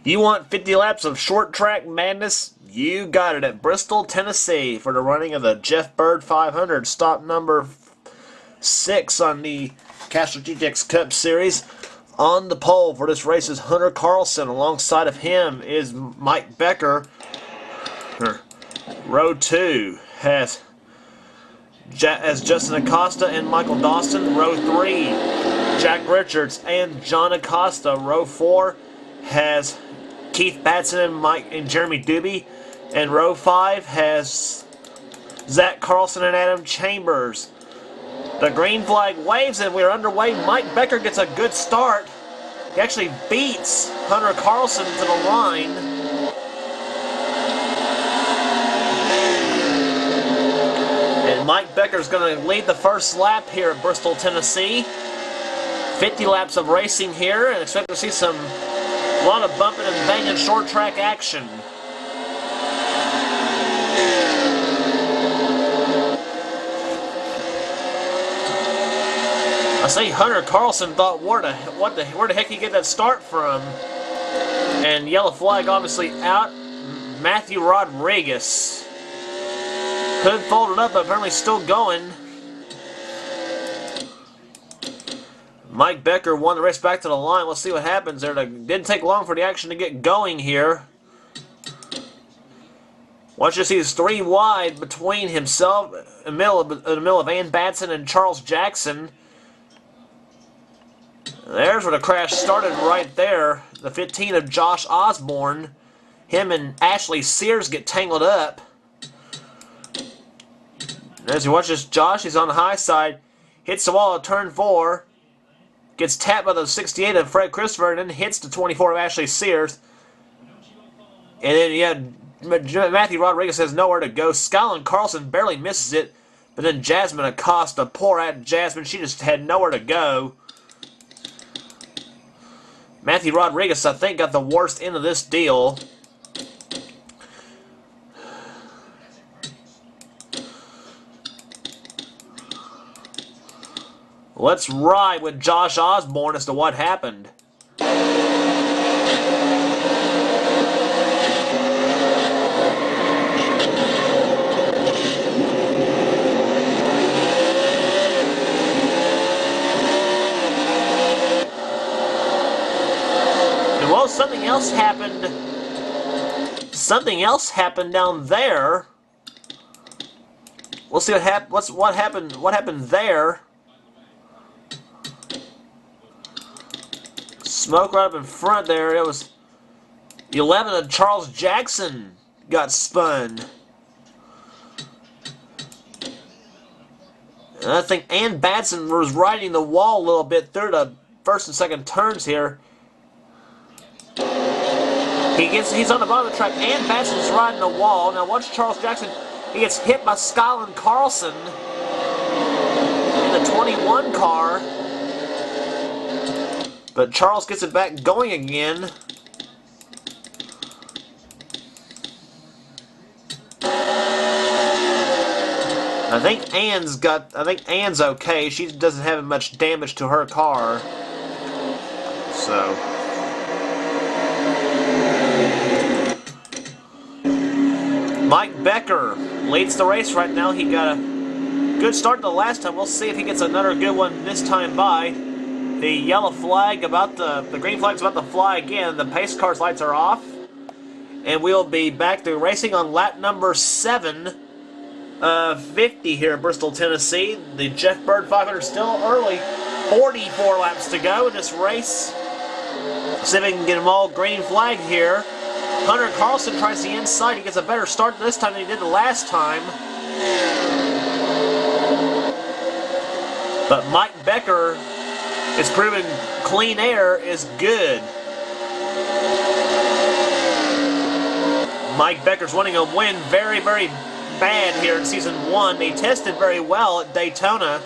You want 50 laps of short track madness? You got it at Bristol, Tennessee for the running of the Jeff Byrd 500, stop number 6 on the Castrol GTX Cup Series. On the pole for this race is Hunter Carlson. Alongside of him is Mike Becker. Row 2 has Justin Acosta and Michael Dawson. Row 3, Jack Richards and John Acosta. Row 4 has Keith Batson and Jeremy Doobie. And row 5 has Zach Carlson and Adam Chambers. The green flag waves and we're underway. Mike Becker gets a good start. He actually beats Hunter Carlson to the line. And Mike Becker's going to lead the first lap here at Bristol, Tennessee. 50 laps of racing here, and expect to see a lot of bumping and banging short track action. I say Hunter Carlson thought, where the heck did he get that start from? And yellow flag obviously out. Matthew Rodriguez could fold it up, but apparently still going. Mike Becker won the race back to the line. Let's see what happens there. It didn't take long for the action to get going here. Once you see it's 3 wide between himself, in the middle of Ann Batson and Charles Jackson. There's where the crash started right there. The 15 of Josh Osborne. Him and Ashley Sears get tangled up. And as you watch this, Josh, he's on the high side. Hits the wall at turn 4. Gets tapped by the 68 of Fred Christopher and then hits the 24 of Ashley Sears. And then, yeah, Matthew Rodriguez has nowhere to go. Skyland Carlson barely misses it. But then Jasmine Acosta, poor at Jasmine, she just had nowhere to go. Matthew Rodriguez, I think, got the worst end of this deal. Let's ride with Josh Osborne as to what happened. And well, something else happened. Something else happened down there. We'll see what happened. What happened there? Smoke right up in front there. It was 11 of Charles Jackson got spun. And I think Ann Batson was riding the wall a little bit through the first and second turns here. He's on the bottom of the track. Ann Batson's riding the wall. Now watch Charles Jackson. He gets hit by Skyland Carlson in the 21 car. But Charles gets it back going again. I think Ann's okay. She doesn't have much damage to her car. So Mike Becker leads the race right now. He got a good start the last time. We'll see if he gets another good one this time by. The yellow flag the green flag's about to fly again. The pace car's lights are off. And we'll be back to racing on lap number 7 of 50 here at Bristol, Tennessee. The Jeff Byrd 500 still early. 44 laps to go in this race. See if we can get them all green flagged here. Hunter Carlson tries the inside. He gets a better start this time than he did the last time. But Mike Becker is proving clean air is good. Mike Becker's wanting a win very, very bad here in Season 1. They tested very well at Daytona.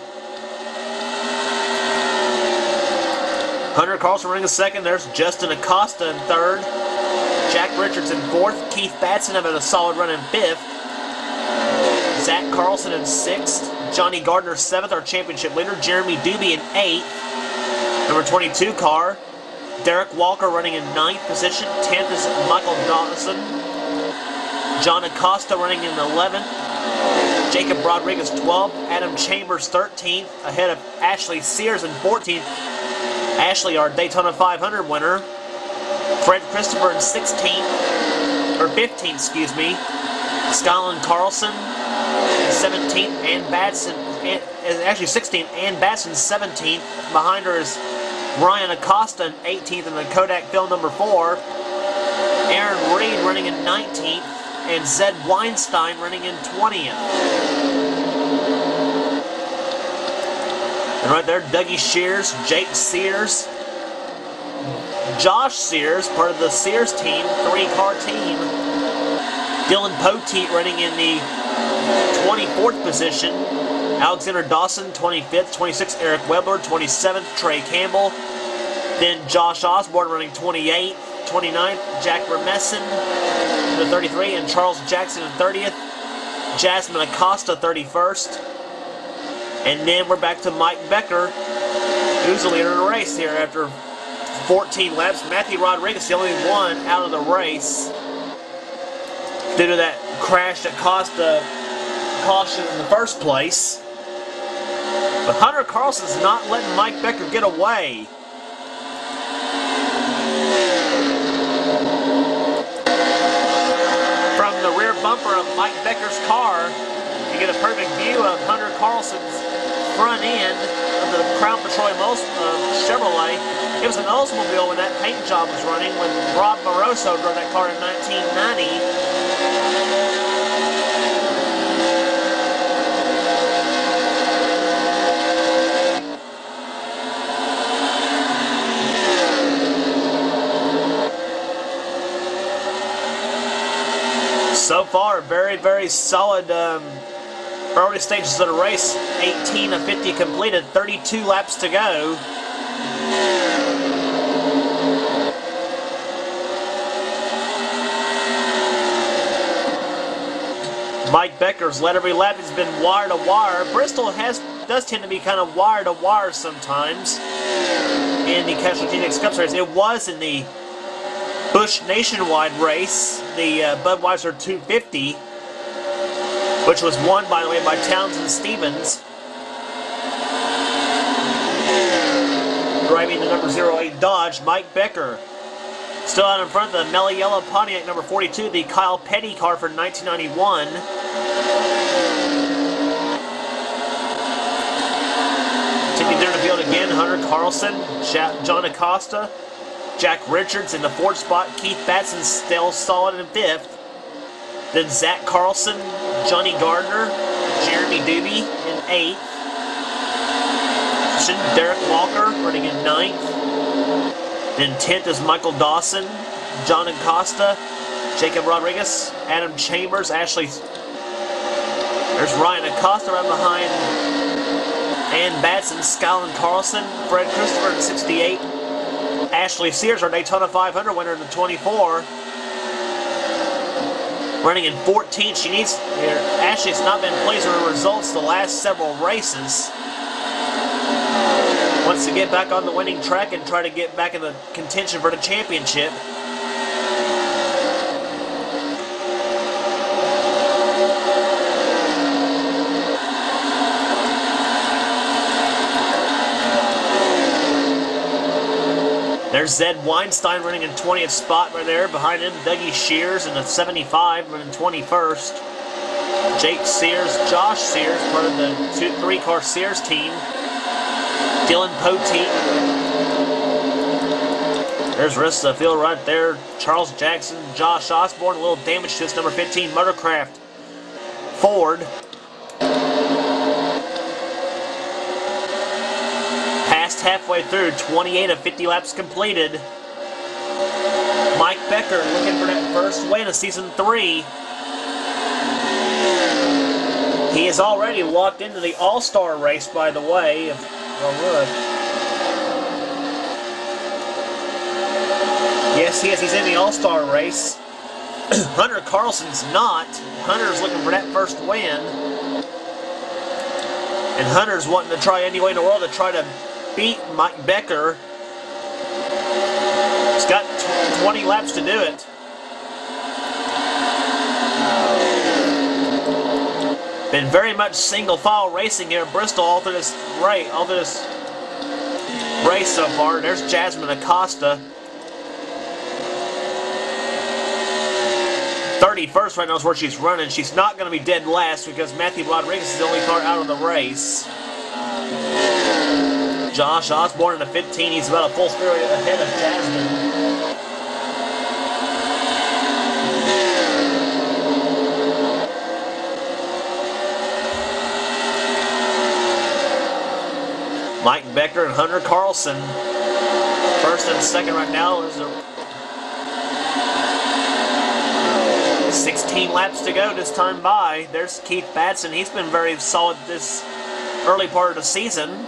Hunter Carlson running a second. There's Justin Acosta in third. Jack Richards in fourth. Keith Batson having a solid run in fifth. Zach Carlson in sixth. Johnny Gardner seventh, our championship leader. Jeremy Doobie in eighth. Number 22 car. Derek Walker running in 9th position. 10th is Michael Dawson. John Acosta running in 11th. Jacob Rodriguez 12th. Adam Chambers 13th, ahead of Ashley Sears in 14th. Ashley, our Daytona 500 winner. Fred Christopher in 16th, or 15th, excuse me. Skyland Carlson 17th, and Batson, actually 16th, and Batson 17th. Behind her is Ryan Acosta in 18th in the Kodak Film number 4. Aaron Reed running in 19th, and Zed Weinstein running in 20th. And right there, Dougie Shears, Jake Sears, Josh Sears, part of the Sears team, 3-car team. Dylan Poteet running in the 24th position. Alexander Dawson, 25th. 26th, Eric Webber. 27th, Trey Campbell. Then Josh Osborne running 28th. 29th, Jack Remessen, the 33, and Charles Jackson in 30th. Jasmine Acosta, 31st. And then we're back to Mike Becker, who's the leader in the race here after 14 laps. Matthew Rodriguez, the only one out of the race due to that crash that cost the caution in the first place. But Hunter Carlson's not letting Mike Becker get away. From the rear bumper of Mike Becker's car, you get a perfect view of Hunter Carlson's front end of the Crown Patrol Chevrolet. It was an Oldsmobile when that paint job was running, when Rob Moroso drove that car in 1990. So far, very, very solid early stages of the race. 18 of 50 completed, 32 laps to go. Mike Becker's led every lap. It's been wire to wire. Bristol does tend to be kind of wire to wire sometimes in the Castrol GTX Cup Series. It was in the Busch Nationwide race, the Budweiser 250, which was won, by the way, by Townsend Stevens, driving the number 08 Dodge. Mike Becker still out in front of the Melly Yellow Pontiac number 42, the Kyle Petty car for 1991. Taking down the field again, Hunter Carlson, John Acosta, Jack Richards in the 4th spot. Keith Batson still solid in 5th. Then Zach Carlson, Johnny Gardner, Jeremy Doobie in 8th. Derek Walker running in 9th. Then 10th is Michael Dawson, John Acosta, Jacob Rodriguez, Adam Chambers, Ashley. There's Ryan Acosta right behind Ann Batson, Skyland Carlson, Fred Christopher in 68. Ashley Sears, our Daytona 500 winner in the 24. Running in 14th. She needs here. Ashley's not been pleased with her results the last several races. Wants to get back on the winning track and try to get back in the contention for the championship. There's Zed Weinstein running in 20th spot right there. Behind him, Dougie Shears in the 75 running 21st. Jake Sears, Josh Sears, part of the 3-car Sears team. Dylan Poteet. There's the rest of the field right there. Charles Jackson, Josh Osborne. A little damage to this number 15 Motorcraft Ford. Past halfway through, 28 of 50 laps completed. Mike Becker looking for that first win of Season 3. He is already walked into the All-Star race, by the way. Well, look. Yes, he is. He's in the All-Star race. Hunter Carlson's not. Hunter's looking for that first win. And Hunter's wanting to try any way in the world to try to beat Mike Becker. 20 laps to do it. Been very much single file racing here at Bristol all through this race so far. There's Jasmine Acosta. 31st right now is where she's running. She's not going to be dead last because Matthew Rodriguez is the only car out of the race. Josh Osborne in the 15. He's about a full speed ahead of Jasmine. Mike Becker and Hunter Carlson. First and second right now. Is 16 laps to go this time by. There's Keith Batson. He's been very solid this early part of the season. In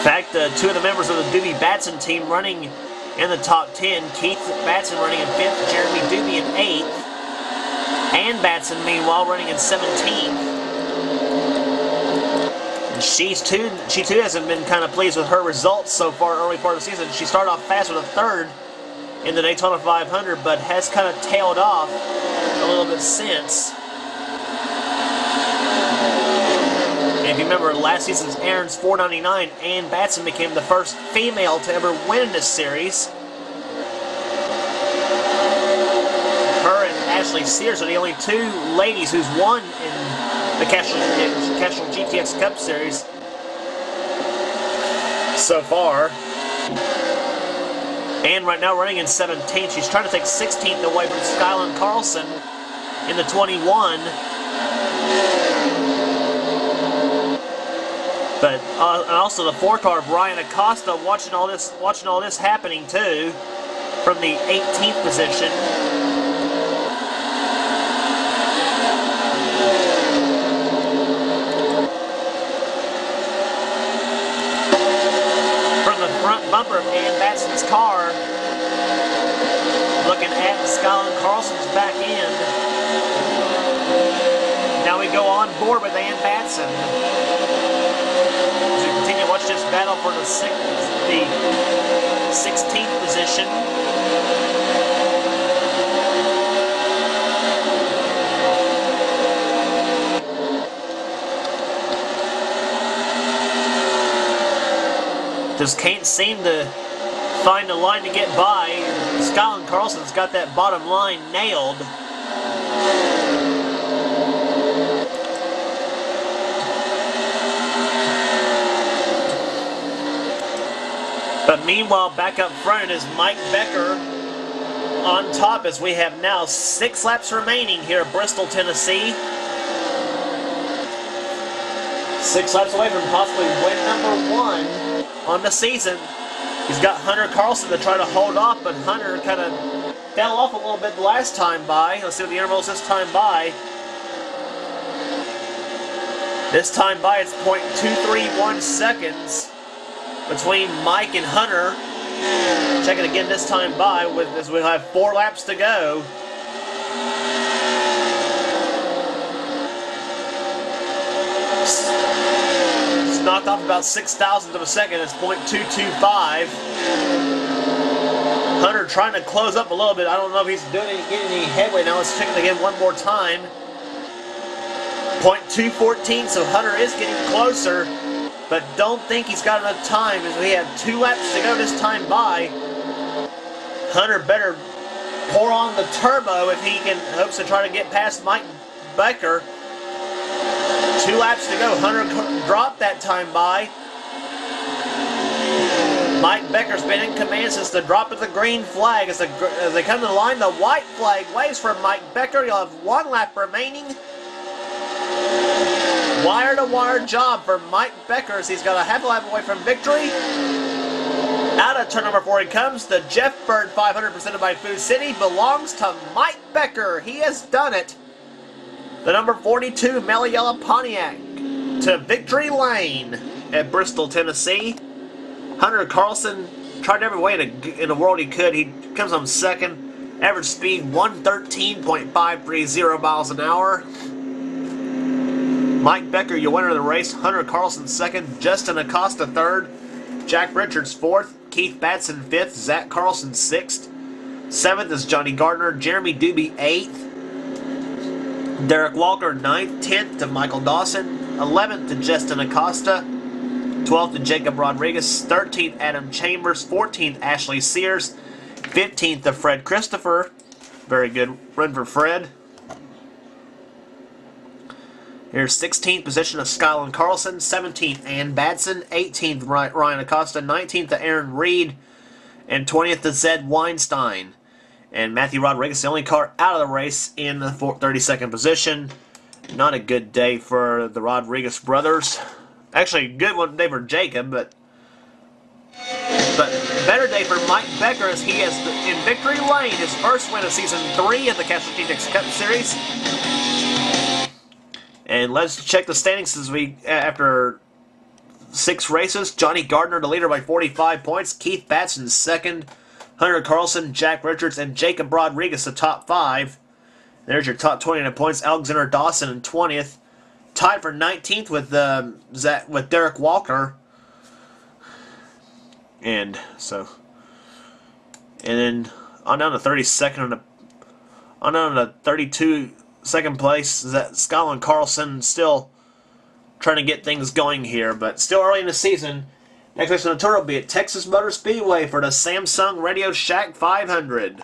fact, two of the members of the Doobie Batson team running in the top 10. Keith Batson running in 5th, Jeremy Doobie in 8th, and Batson, meanwhile, running in 17th. And she too hasn't been kind of pleased with her results so far early part of the season. She started off fast with a 3rd in the Daytona 500, but has kind of tailed off a little bit since. And if you remember last season's Aaron's 499, Ann Batson became the first female to ever win in this series. Her and Ashley Sears are the only 2 ladies who's won in the Castrol GTX Cup Series so far. Ann right now running in 17th. She's trying to take 16th away from Skyland Carlson in the 21. But also the 4-car Brian Acosta watching all this happening too, from the 18th position. From the front bumper of Ann Batson's car, looking at Skyland Carlson's back end. Now we go on board with Ann Batson. Watch this battle for the 16th position. Just can't seem to find a line to get by. Skyland Carlson's got that bottom line nailed. But meanwhile, back up front is Mike Becker on top as we have now 6 laps remaining here at Bristol, Tennessee. 6 laps away from possibly win number 1 on the season. He's got Hunter Carlson to try to hold off, but Hunter kind of fell off a little bit the last time by. Let's see what the interval is this time by. This time by, it's 0.231 seconds. Between Mike and Hunter. Check it again this time by as we have 4 laps to go. It's knocked off about 0.06 of a second. It's 0.225. Hunter trying to close up a little bit. I don't know if he's getting any headway now. Let's check it again one more time. 0.214, so Hunter is getting closer. But don't think he's got enough time as we have 2 laps to go this time by. Hunter better pour on the turbo if he hopes to try to get past Mike Becker. 2 laps to go. Hunter dropped that time by. Mike Becker's been in command since the drop of the green flag. As they come to the line, the white flag waves for Mike Becker. You'll have 1 lap remaining. Wire-to-wire job for Mike Becker as he's got a half a lap away from victory. Out of turn number 4 he comes. The Jeff Byrd 500 presented by Food City belongs to Mike Becker. He has done it. The number 42 Maliella Pontiac to victory lane at Bristol, Tennessee. Hunter Carlson tried every way in the world he could. He comes on second. Average speed 113.530 miles an hour. Mike Becker, your winner of the race. Hunter Carlson second. Justin Acosta third. Jack Richards fourth. Keith Batson fifth. Zach Carlson sixth. Seventh is Johnny Gardner. Jeremy Doobie eighth. Derek Walker ninth. 10th to Michael Dawson. 11th to Justin Acosta. 12th to Jacob Rodriguez. 13th Adam Chambers. 14th Ashley Sears. 15th to Fred Christopher. Very good run for Fred. Here's 16th position of Skyland Carlson. 17th Ann Batson. 18th Ryan Acosta. 19th to Aaron Reed. And 20th to Zed Weinstein. And Matthew Rodriguez, the only car out of the race, in the 32nd position. Not a good day for the Rodriguez brothers. Actually, a good one day for Jacob, but better day for Mike Becker as he has in victory lane his first win of season 3 of the Castrol GTX Cup Series. And let's check the standings after 6 races. Johnny Gardner the leader by 45 points. Keith Batson second. Hunter Carlson, Jack Richards, and Jacob Rodriguez the top 5. There's your top 20 in points. Alexander Dawson in 20th. Tied for 19th with Derek Walker. And then on down to 32nd on down to 32 second place is that Skyland Carlson, still trying to get things going here, but still early in the season. Next race on the tour will be at Texas Motor Speedway for the Samsung Radio Shack 500.